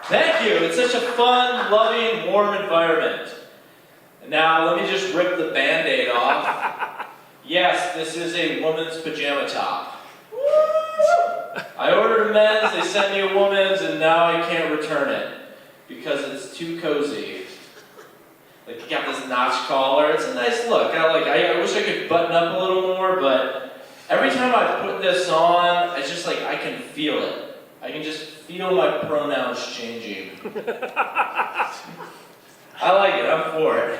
Thank you. It's such a fun, loving, warm environment. Now, let me just rip the Band-Aid off. Yes, this is a woman's pajama top. I ordered a men's, they sent me a woman's, and now I can't return it because it's too cozy. Like, you got this notch collar. It's a nice look. I wish I could button up a little more, but every time I put this on, it's just like I can feel it. I can just feel my pronouns changing. I like it. I'm for it.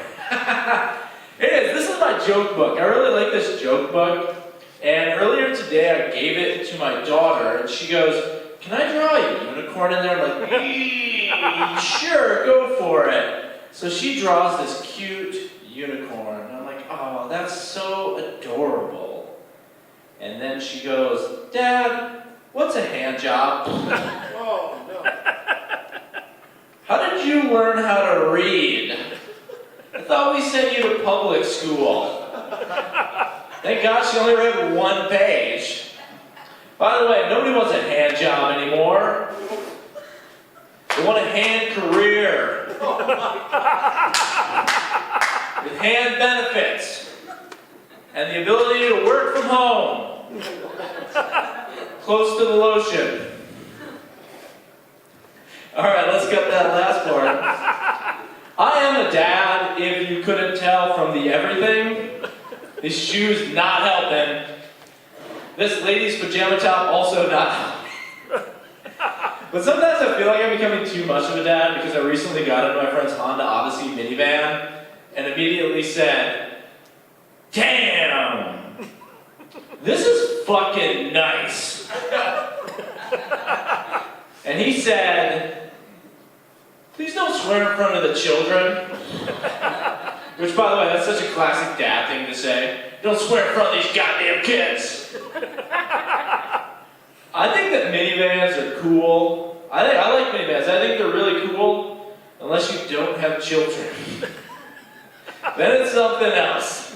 It is. This is my joke book. I really like this joke book. And earlier today, I gave it to my daughter, and she goes, "Can I draw a unicorn in there?" I'm like, "Sure, go for it." So she draws this cute unicorn, and I'm like, "Oh, that's so adorable." And then she goes, "Dad, what's a hand job?" Oh, no. "How did you learn how to read? I thought we sent you to public school." Thank God she only read one page. By the way, nobody wants a hand job anymore. They want a hand career. With hand benefits. And the ability to work from home. Close to the lotion. Alright, let's get that last part. I am a dad, if you couldn't tell from the everything. His shoes not helping. This lady's pajama top also not helping. But sometimes I feel like I'm becoming too much of a dad because I recently got into my friend's Honda Odyssey minivan and immediately said, "Damn! This is fucking nice." And he said, "Please don't swear in front of the children." Which, by the way, that's such a classic dad thing to say. Don't swear in front of these goddamn kids. I think that minivans are cool. I like minivans. I think they're really cool, unless you don't have children. Then it's something else.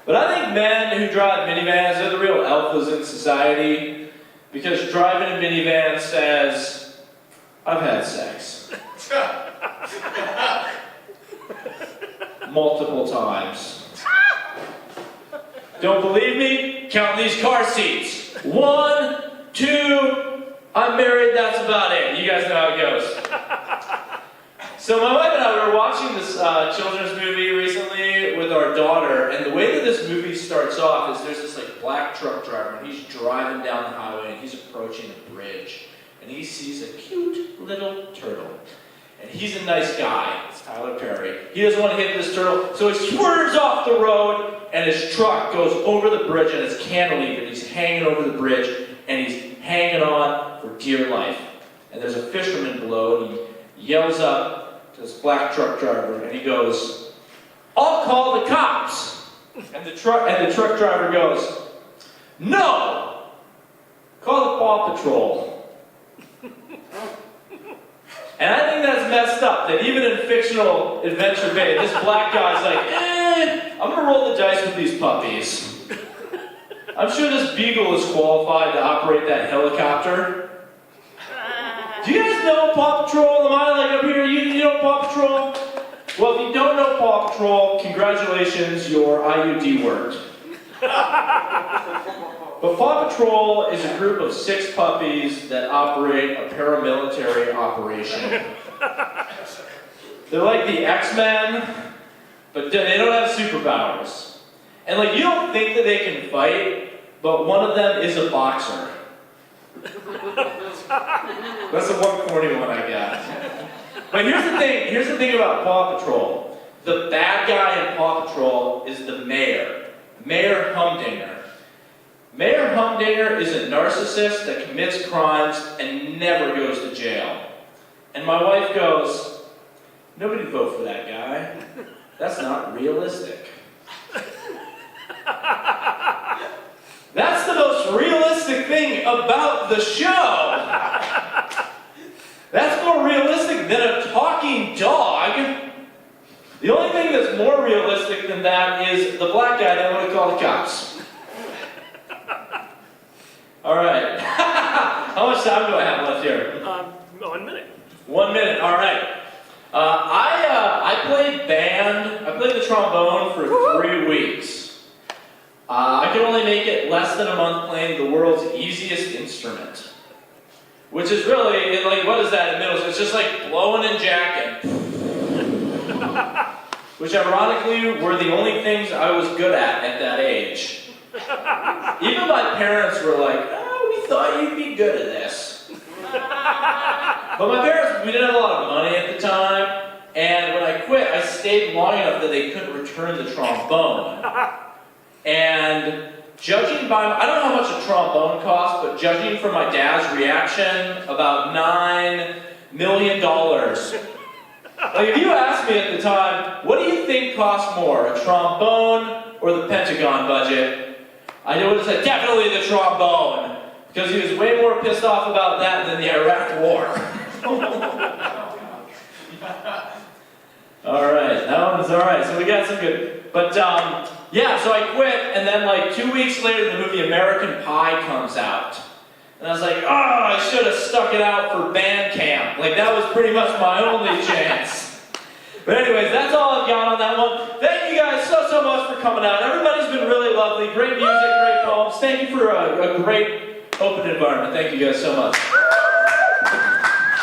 But I think men who drive minivans are the real alphas in society, because driving a minivan says, "I've had sex." Multiple times. Don't believe me? Count these car seats. 1, 2, I'm married, that's about it. You guys know how it goes. So my wife and I were watching this children's movie recently with our daughter, and the way that this movie starts off is there's this like black truck driver, and he's driving down the highway, and he's approaching a bridge, and he sees a cute little turtle. And he's a nice guy. It's Tyler Perry. He doesn't want to hit this turtle, so he swerves off the road, and his truck goes over the bridge, and it's cantilevered. He's hanging over the bridge, and he's hanging on for dear life. And there's a fisherman below, and he yells up to this black truck driver, and he goes, "I'll call the cops." And the truck driver goes, "No! Call the Paw Patrol." And I think that's messed up, that even in fictional Adventure Bay, this black guy's like, I'm gonna roll the dice with these puppies. I'm sure this beagle is qualified to operate that helicopter. Do you guys know Paw Patrol? Am I like up here? You know Paw Patrol? Well, if you don't know Paw Patrol, congratulations, your IUD worked. But Paw Patrol is a group of 6 puppies that operate a paramilitary operation. They're like the X-Men, but they don't have superpowers. And like, you don't think that they can fight, but one of them is a boxer. That's the one corny one I got. But here's the thing about Paw Patrol. The bad guy in Paw Patrol is the mayor, Mayor Humdinger. Mayor Humdinger is a narcissist that commits crimes and never goes to jail. And my wife goes, "Nobody vote for that guy. That's not realistic." That's the most realistic thing about the show. That's more realistic than a talking dog. The only thing that's more realistic than that is the black guy that want to call the cops. All right. How much time do I have left here? 1 minute. 1 minute, all right. I played band. I played the trombone for 3 weeks. I could only make it less than a month playing the world's easiest instrument. Which is really, like, what is that in middle school? It's just like blowing and jacking. Which ironically were the only things I was good at that age. Even my parents were like, oh, we thought you'd be good at this. But my parents, we didn't have a lot of money at the time, and when I quit, I stayed long enough that they couldn't return the trombone. And judging by, I don't know how much a trombone costs, but judging from my dad's reaction, about $9 million. Like, if you asked me at the time, what do you think costs more, a trombone or the Pentagon budget? I would have said, definitely the trombone, because he was way more pissed off about that than the Iraq War. Alright, that one's alright, so we got some good. But, yeah, so I quit, and then like 2 weeks later, the movie American Pie comes out. And I was like, oh, I should have stuck it out for band camp. Like, that was pretty much my only chance. But anyways, that's all I've got on that one. Thank you guys so much for coming out. Everybody's been really lovely. Great music, great poems. Thank you for a great open environment. Thank you guys so much.